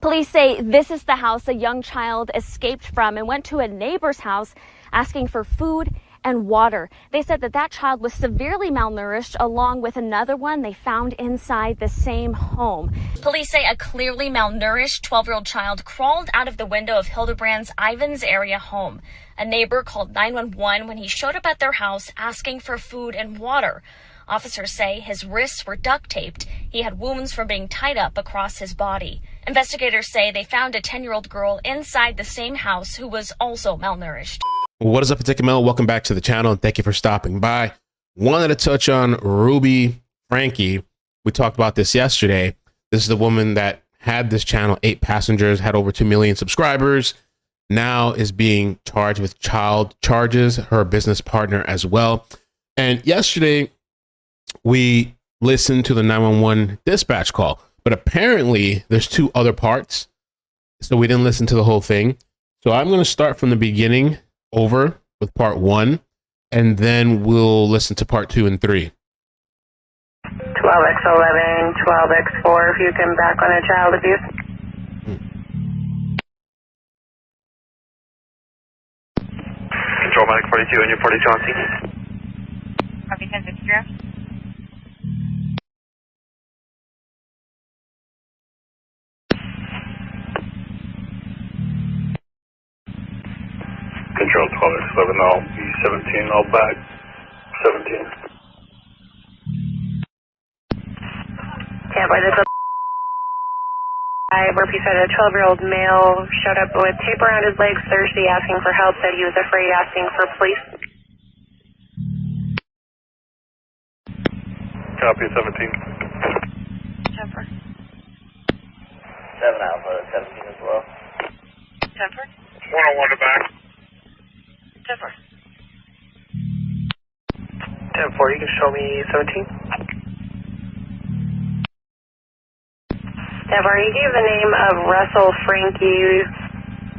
Police say this is the house a young child escaped from and went to a neighbor's house asking for food and water. They said that child was severely malnourished along with another one they found inside the same home. Police say a clearly malnourished 12-year-old child crawled out of the window of Hildebrand's Ivans area home. A neighbor called 911 when he showed up at their house asking for food and water. Officers say his wrists were duct taped. He had wounds from being tied up across his body. Investigators say they found a 10-year-old girl inside the same house who was also malnourished. What is up, iCkEdMeL? Welcome back to the channel and thank you for stopping by. Wanted to touch on Ruby Franke. We talked about this yesterday. This is the woman that had this channel, 8 passengers, had over 2 million subscribers, now is being charged with child charges, her business partner as well. And yesterday, we listened to the 911 dispatch call, but apparently there's 2 other parts, so we didn't listen to the whole thing. So I'm going to start from the beginning over with part 1, and then we'll listen to part 2 and 3. 12x11, 12x4, if you come back on a child abuse. Control Medic 42 and you're 42 on scene. Copy 1060. Control 12x11, I'll be 17, I'll back 17. Tampa, this is repeat said a 12-year-old male showed up with tape around his legs Thursday asking for help, said he was afraid asking for police. Copy 17. Temper. 7 Alpha, 17 as well. Temper. 101 to back. Temper. 10-4, you can show me 17. 10-4, he gave the name of Russell Franke,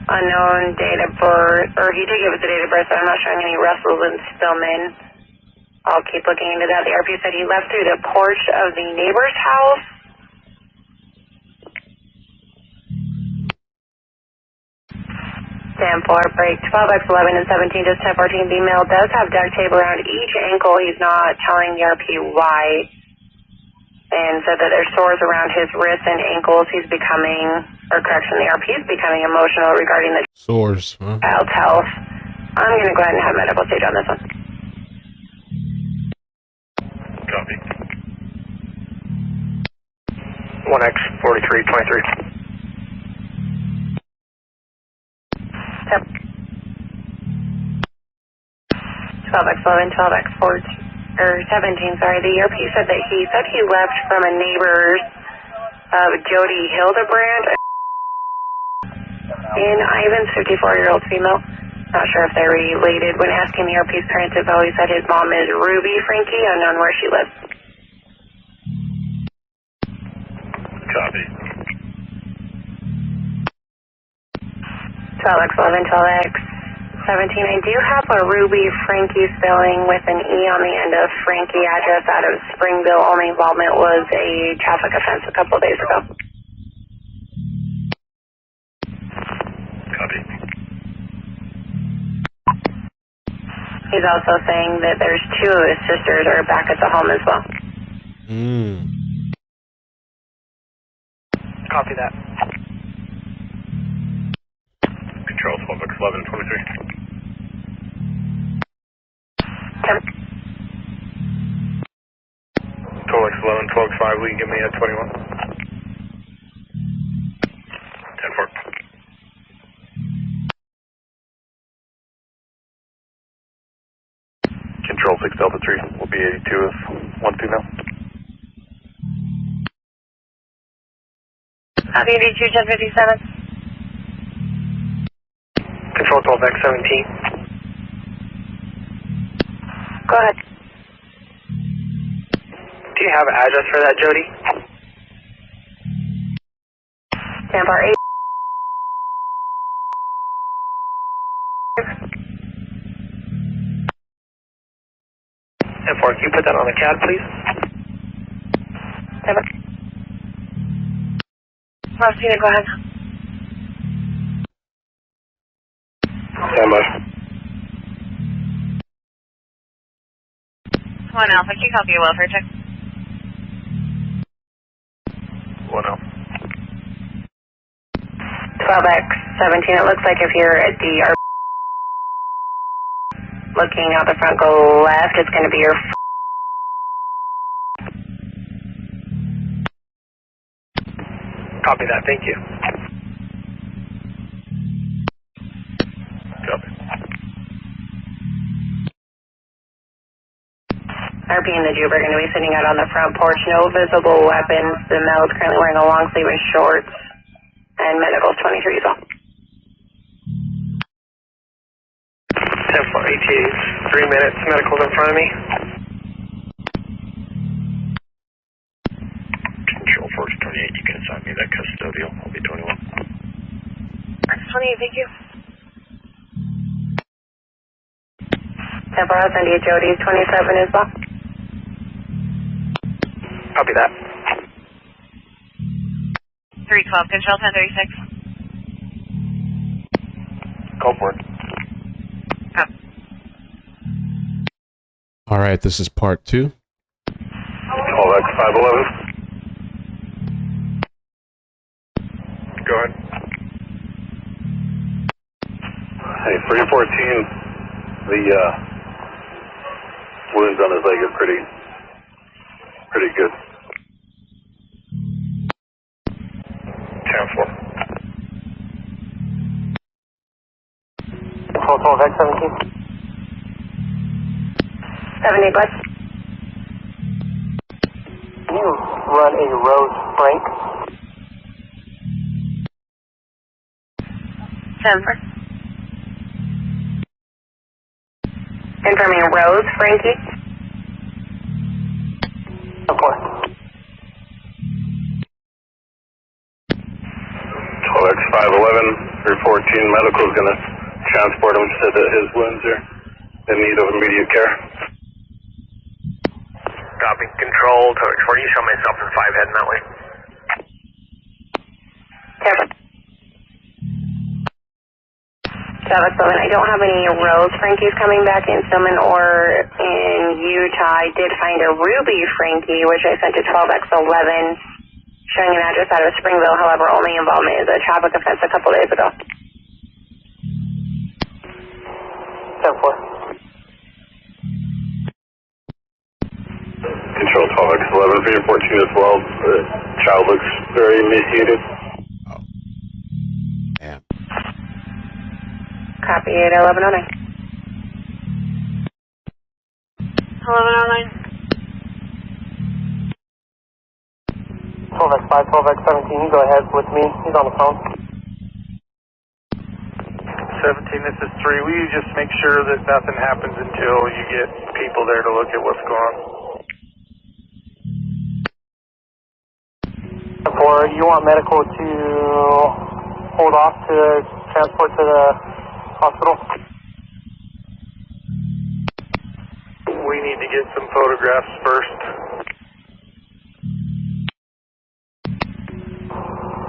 unknown date of birth, or he did give us a date of birth, but I'm not showing any Russells and Stillman. I'll keep looking into that. The RP said he left through the porch of the neighbor's house. Four break 12x11 and 17 just 1014. The male does have duct tape around each ankle. He's not telling the RP why, and said that there's sores around his wrists and ankles. He's becoming, or correction, the RP is becoming emotional regarding the Sores, huh? child's health. I'm going to go ahead and have medical stage on this one. Copy. 1x4323. 12x11, 12x4, or 17, sorry. The ERP said that he left from a neighbor's Jody Hildebrand in Ivans, 54-year-old female. Not sure if they're related. When asking the ERP's parents info, he said his mom is Ruby Franke, unknown where she lives. Copy. 12x11, 12x17. I do have a Ruby Franke spelling with an E on the end of Franke, address out of Springville. Only involvement was a traffic offense a couple of days ago. Copy. He's also saying that there's 2 of his sisters are back at the home as well. Copy that. Control 12x11, 23. 12x11, 12x5, will you give me a 21? 10-4. Control 6 Delta 3, will be 82 if 1-2 now. Copy 82, 1057. Control 12x17. Go ahead. Do you have an address for that, Jody? Tampa 8. And 4, can you put that on the CAD, please? Tampa. Rosina, go ahead. Stand by. 1 Alpha, can you copy a welfare check? 1 Alpha. 12X17, it looks like if you're at the looking out the front, go left, it's going to be your Copy that, thank you. Copy. RP and the Juber are going to be sitting out on the front porch. No visible weapons. The male is currently wearing a long sleeve and shorts. And medical's 23 as well. 10-4 ETAs, 3 minutes, medical's in front of me. Control Force 28, you can assign me that custodial. I'll be 21. 28, thank you. 10-4, I'll send you Jody's 27 as well. Copy that. 312, control 1036. Go for it. All right, this is part 2. 12X511. Go ahead. Hey, 314, the wounds on his leg are pretty good. 10-4. 12X17. 70 Bus. Can you run a Rose Frank? 10-4. Confirming Rose Frankie. Of course. 12X511, 314, medical's gonna transport him, said that his wounds are in need of immediate care. Copy. Control, Tower 40, show myself in 5 heading that way. 7. I don't have any Rose Frankies coming back in Stillman or in Utah. I did find a Ruby Frankie, which I sent to 12X11, showing an address out of Springville. However, only involvement is a traffic offense a couple days ago. 10-4. Control 12X11, 314 as well. The child looks very emaciated. Yeah. Copy at 1109. 1109. 12X5, 12X17, you go ahead with me. He's on the phone. 17, this is 3. Will you just make sure that nothing happens until you get people there to look at what's going on? 4, you want medical to hold off to transport to the hospital? We need to get some photographs first.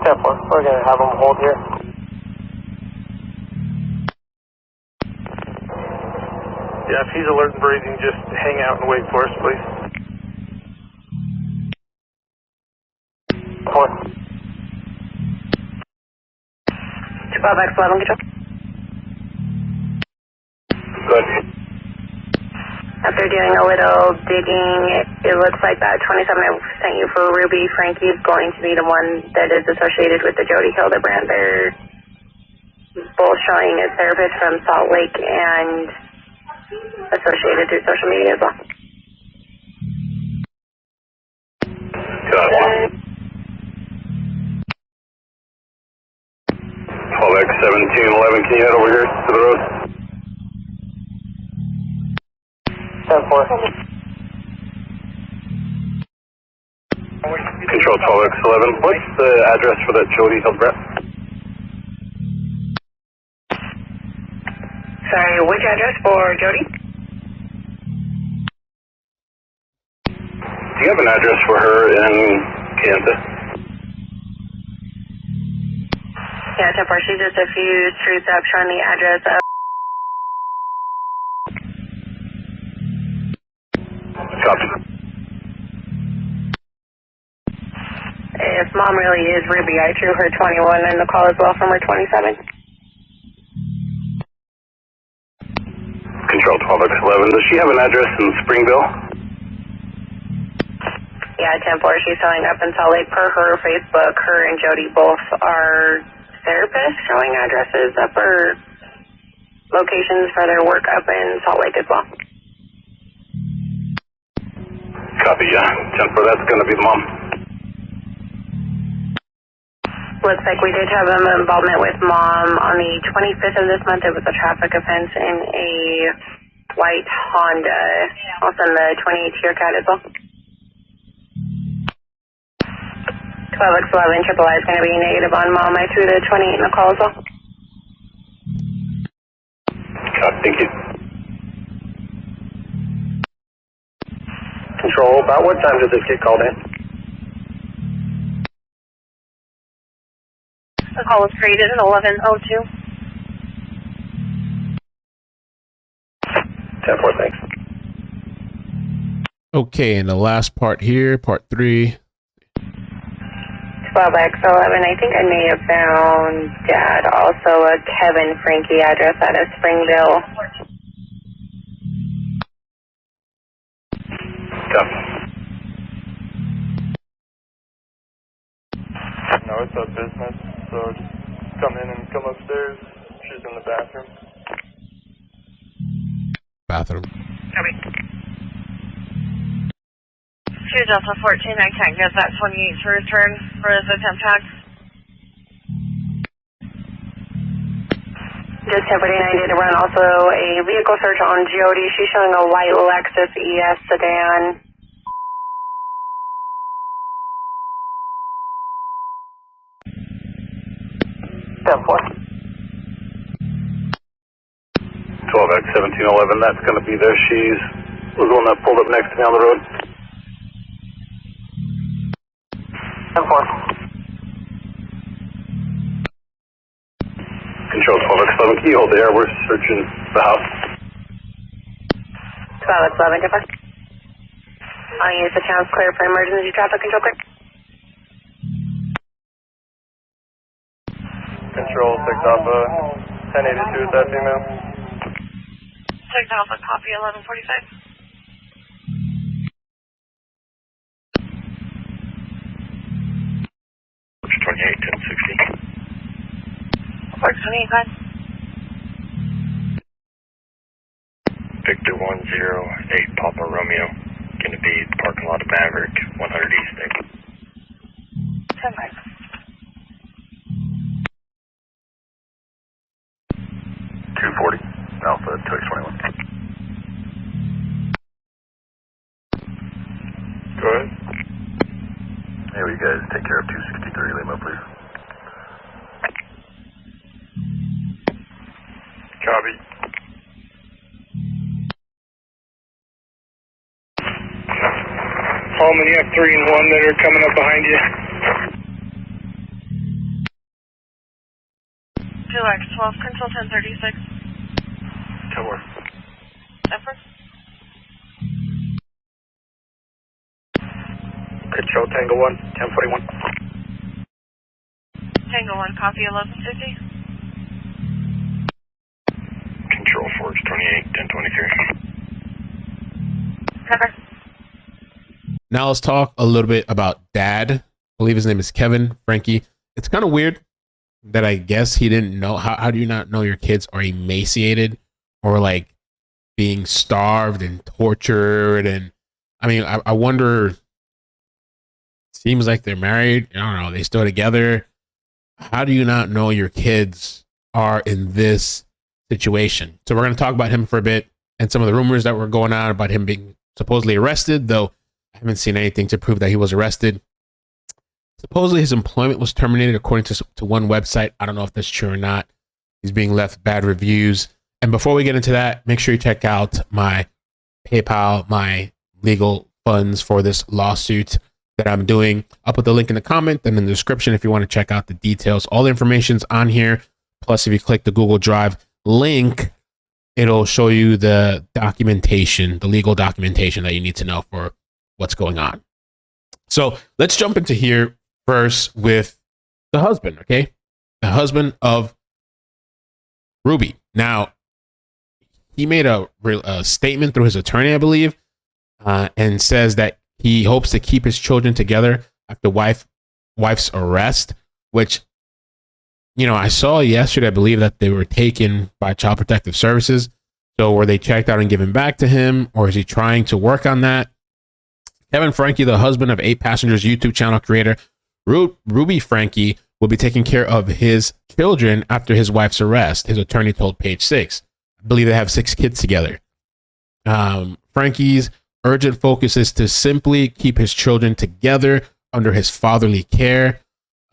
10-4, we're going to have them hold here. Yeah, if he's alert and breathing, just hang out and wait for us, please. 4. 12X11, control. Good. After doing a little digging, it looks like that 27 I sent you for Ruby Frankie is going to be the one that is associated with the Jody Hildebrand. They're both showing as therapists from Salt Lake and associated through social media as well. Copy. 12X1711, can you head over here to the road? 10-4. Control 12X11, what's the address for that Jody Hildebrand? Sorry, which address for Jody? Do you have an address for her in Kansas? Yeah, 10-4. She's just a few streets up showing the address of mom really is Ruby. I drew her 21 in the call as well from her 27. Control 12X11. Does she have an address in Springville? Yeah, 10-4. She's showing up in Salt Lake per her Facebook. Her and Jody both are therapists showing addresses up or locations for their work up in Salt Lake as well. Copy, yeah. 10-4, that's going to be the mom. Looks like we did have an involvement with mom on the 25th of this month. It was a traffic offense in a white Honda. I'll send the 28 to your cat as well. 12X11, triple I is going to be negative on mom. I threw the 28 in the call as well. Copy, thank you. Control, about what time did this get called in? The call was created at 11:02. 10-4, thanks. Okay, and the last part here, part 3. 12X11, I think I may have found Dad, also a Kevin Franke address out of Springville. Copy. No, it's a business, so just come in and come upstairs. She's in the bathroom. Bathroom. Copy. 2 Delta 14, I can't get that 28 to return for his attempt tag. Just 1049 did run also a vehicle search on Jody. She's showing a white Lexus ES sedan. Go for 12X1711, that's going to be there. She's was the one that pulled up next to me on the road. 10-4. Control 12X11, can you hold there? We're searching the house. 12X11, different. I'll use the channels clear for emergency traffic control clear. Control, 6 Alpha, 1082 with that female. 6 Alpha, copy 11:45. Which 28, 1060. Works 28, go ahead. Victor 108, Papa Romeo. Gonna be parking lot of Maverick, 100 East Nick. 10-5. 240, Alpha 2X21. Go ahead. Hey, will you guys take care of 263 Lima, please? Copy. Holman, you have 3 and 1 that are coming up behind you. 2X12, control 1036. Tower. Effort. Control Tango 1, 1041. Tango 1, copy 1150. Control Forge 28, 1023. Cover. Now let's talk a little bit about Dad. I believe his name is Kevin Franke. It's kind of weird that I guess he didn't know. How do you not know your kids are emaciated or like being starved and tortured? And I mean, I wonder, seems like they're married. I don't know. They still together. How do you not know your kids are in this situation? So we're going to talk about him for a bit and some of the rumors that were going on about him being supposedly arrested, though I haven't seen anything to prove that he was arrested. Supposedly his employment was terminated according to one website. I don't know if that's true or not. He's being left bad reviews. And before we get into that, make sure you check out my PayPal, my legal funds for this lawsuit that I'm doing. I'll put the link in the comment and in the description if you want to check out the details. All the information's on here. Plus, if you click the Google Drive link, it'll show you the documentation, the legal documentation that you need to know for what's going on. So let's jump into here. First with the husband, okay? The husband of Ruby. Now, he made a statement through his attorney, I believe, and says that he hopes to keep his children together after wife's arrest, which, you know, I saw yesterday, I believe that they were taken by Child Protective Services. So were they checked out and given back to him, or is he trying to work on that? Kevin Franke, the husband of 8 Passengers YouTube channel creator Ruby Franke, will be taking care of his children after his wife's arrest, his attorney told Page 6. I believe they have 6 kids together. Franke's urgent focus is to simply keep his children together under his fatherly care.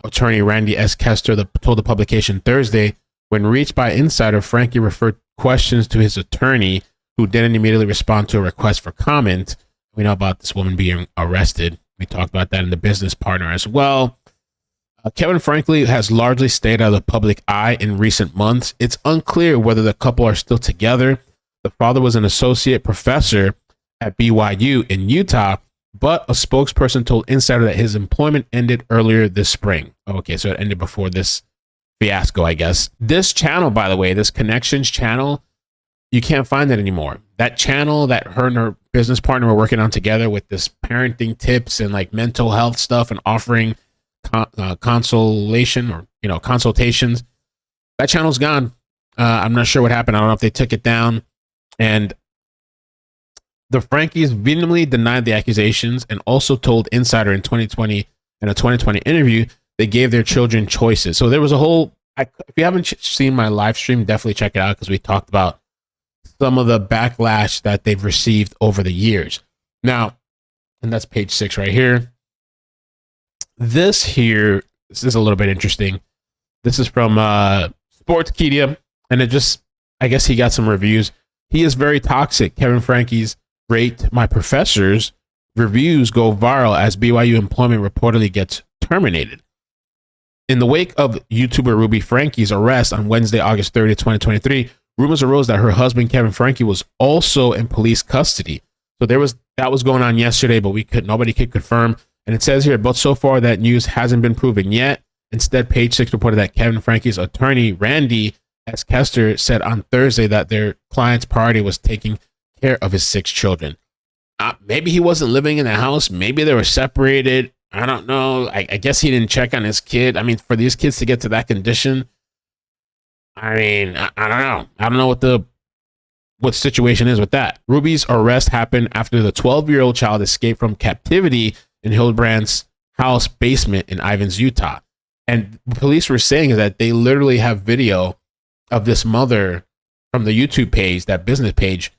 Attorney Randy S. Kester told the publication Thursday. When reached by Insider, Franke referred questions to his attorney, who didn't immediately respond to a request for comment. We know about this woman being arrested. We talked about that in the Business Partner as well. Kevin Franke has largely stayed out of the public eye in recent months. It's unclear whether the couple are still together. The father was an associate professor at BYU in Utah, but a spokesperson told Insider that his employment ended earlier this spring. Okay, so it ended before this fiasco, I guess. This channel, by the way, this Connections channel, you can't find it anymore. That channel that her and her business partner were working on together with this parenting tips and like mental health stuff and offering consolation or, you know, consultations, that channel's gone. I'm not sure what happened. I don't know if they took it down. And the Frankes vehemently denied the accusations and also told Insider in 2020, in a 2020 interview, they gave their children choices. So there was a whole, if you haven't seen my live stream, definitely check it out, because we talked about some of the backlash that they've received over the years. Now, and that's Page 6 right here. This is a little bit interesting. This is from Sportskeeda, and it just, I guess he got some reviews. He is very toxic. Kevin Franke's Rate My Professors reviews go viral as BYU employment reportedly gets terminated. In the wake of YouTuber Ruby Franke's arrest on Wednesday, August 30th, 2023, rumors arose that her husband, Kevin Franke, was also in police custody. So that was going on yesterday, but nobody could confirm. And it says here, but so far that news hasn't been proven yet. Instead, Page 6 reported that Kevin Franke's attorney, Randy S. Kester, said on Thursday that their client's priority was taking care of his 6 children. Maybe he wasn't living in the house. Maybe they were separated. I don't know. I guess he didn't check on his kid. I mean, for these kids to get to that condition, I mean, I don't know. I don't know what the situation is with that. Ruby's arrest happened after the 12-year-old child escaped from captivity in Hildebrandt's house basement in Ivins, Utah. And police were saying that they literally have video of this mother from the YouTube page, that business page.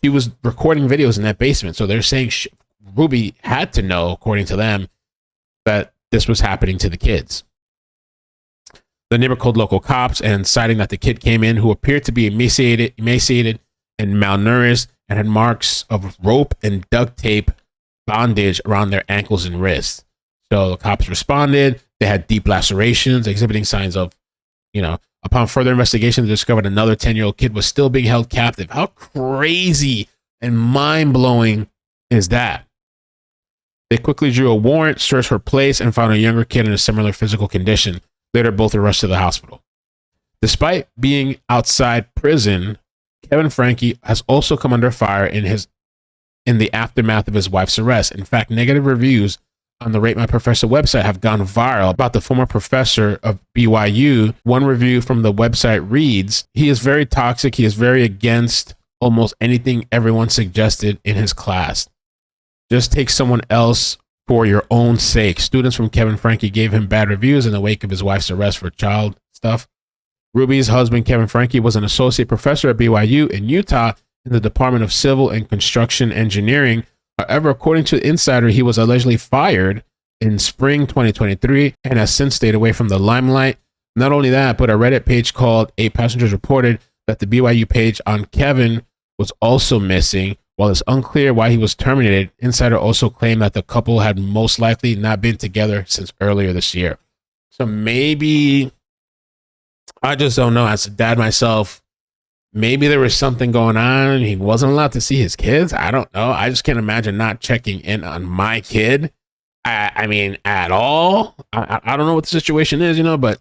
She was recording videos in that basement. So they're saying Ruby had to know, according to them, that this was happening to the kids. The neighbor called local cops and citing that the kid came in who appeared to be emaciated and malnourished and had marks of rope and duct tape bondage around their ankles and wrists. So the cops responded. They had deep lacerations, exhibiting signs of, upon further investigation, they discovered another 10-year-old kid was still being held captive. How crazy and mind-blowing is that? They quickly drew a warrant, searched her place, and found a younger kid in a similar physical condition. Later, both were rushed to the hospital. Despite being outside prison, Kevin Franke has also come under fire in the aftermath of his wife's arrest. In fact, negative reviews on the Rate My Professor website have gone viral about the former professor of BYU. One review from the website reads, "He is very toxic. He is very against almost anything everyone suggested in his class. Just take someone else for your own sake." Students from Kevin Franke gave him bad reviews in the wake of his wife's arrest for child stuff. Ruby's husband, Kevin Franke, was an associate professor at BYU in Utah in the Department of Civil and Construction Engineering. However, according to Insider, he was allegedly fired in spring 2023 and has since stayed away from the limelight. Not only that, but a Reddit page called 8 Passengers reported that the BYU page on Kevin was also missing. While it's unclear why he was terminated, Insider also claimed that the couple had most likely not been together since earlier this year. So maybe, I just don't know. As a dad myself, maybe there was something going on. He wasn't allowed to see his kids. I don't know. I just can't imagine not checking in on my kid I mean, at all. I don't know what the situation is, but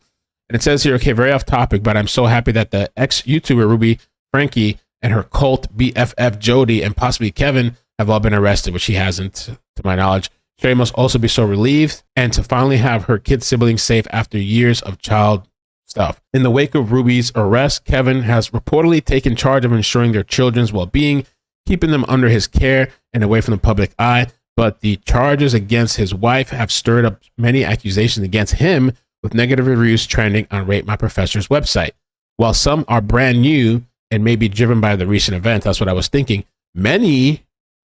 and it says here, okay, very off topic, but I'm so happy that the ex-YouTuber Ruby Franke and her cult BFF Jody and possibly Kevin have all been arrested, which he hasn't, to my knowledge. Sherry must also be so relieved and to finally have her kid siblings safe after years of child stuff. In the wake of Ruby's arrest, Kevin has reportedly taken charge of ensuring their children's well-being, keeping them under his care and away from the public eye. But the charges against his wife have stirred up many accusations against him, with negative reviews trending on Rate My Professor's website. While some are brand new and may be driven by the recent event, that's what I was thinking, many,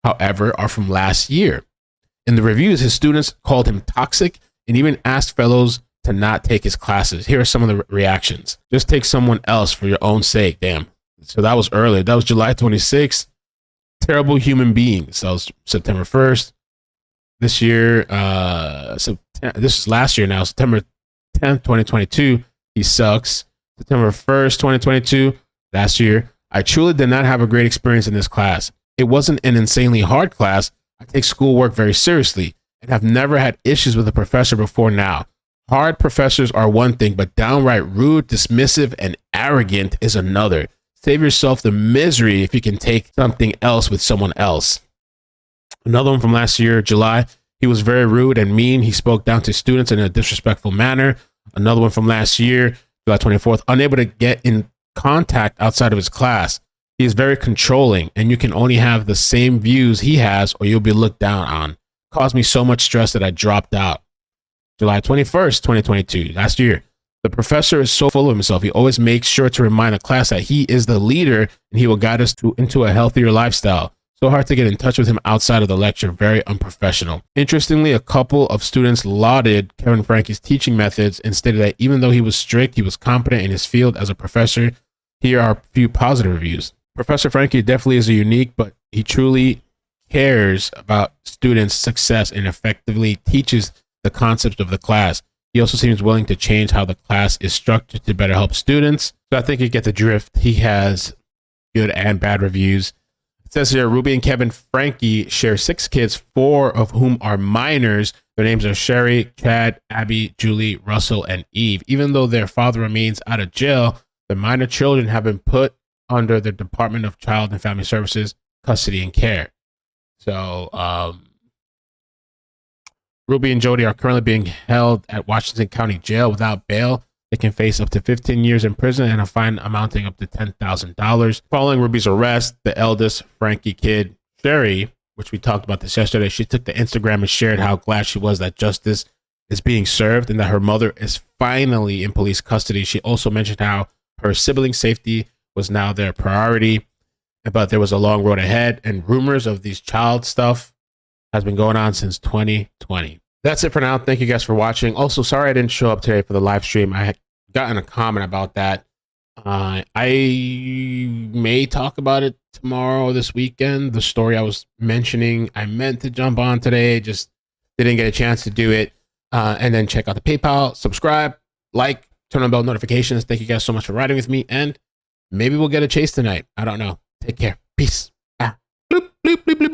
however, are from last year. In the reviews, his students called him toxic and even asked fellows to not take his classes. Here are some of the reactions. Just take someone else for your own sake. Damn. So that was earlier. That was July 26th. Terrible human beings. That was September 1st. This year, this is last year now, September 10th, 2022. He sucks. September 1st, 2022. Last year, I truly did not have a great experience in this class. It wasn't an insanely hard class. I take schoolwork very seriously and have never had issues with a professor before now. Hard professors are one thing, but downright rude, dismissive, and arrogant is another. Save yourself the misery if you can take something else with someone else. Another one from last year, July. He was very rude and mean. He spoke down to students in a disrespectful manner. Another one from last year, July 24th. Unable to get in contact outside of his class. He is very controlling, and you can only have the same views he has or you'll be looked down on. Caused me so much stress that I dropped out. July 21st, 2022, last year. The professor is so full of himself. He always makes sure to remind the class that he is the leader and he will guide us into a healthier lifestyle. So hard to get in touch with him outside of the lecture. Very unprofessional. Interestingly, a couple of students lauded Kevin Franke's teaching methods and stated that even though he was strict, he was competent in his field as a professor. Here are a few positive reviews. Professor Franke definitely is a unique, but he truly cares about students' success and effectively teaches the concepts of the class. He also seems willing to change how the class is structured to better help students. So I think you get the drift. He has good and bad reviews. It says here, Ruby and Kevin Franke share 6 kids, 4 of whom are minors. Their names are Sherry, Chad, Abby, Julie, Russell, and Eve. Even though their father remains out of jail, the minor children have been put under the Department of Child and Family Services custody and care. So, Ruby and Jody are currently being held at Washington County Jail without bail. They can face up to 15 years in prison and a fine amounting up to $10,000. Following Ruby's arrest, the eldest Franke kid, Sherry, which we talked about this yesterday, she took to Instagram and shared how glad she was that justice is being served and that her mother is finally in police custody. She also mentioned how her sibling safety was now their priority, but there was a long road ahead, and rumors of these child stuff has been going on since 2020. That's it for now. Thank you guys for watching. Also, sorry I didn't show up today for the live stream. I had gotten a comment about that. I may talk about it tomorrow or this weekend. The story I was mentioning, I meant to jump on today, just didn't get a chance to do it. And then check out the PayPal, subscribe, like, turn on bell notifications. Thank you guys so much for riding with me, and maybe we'll get a chase tonight. I don't know. Take care. Peace. Bloop, bloop, bloop, bloop.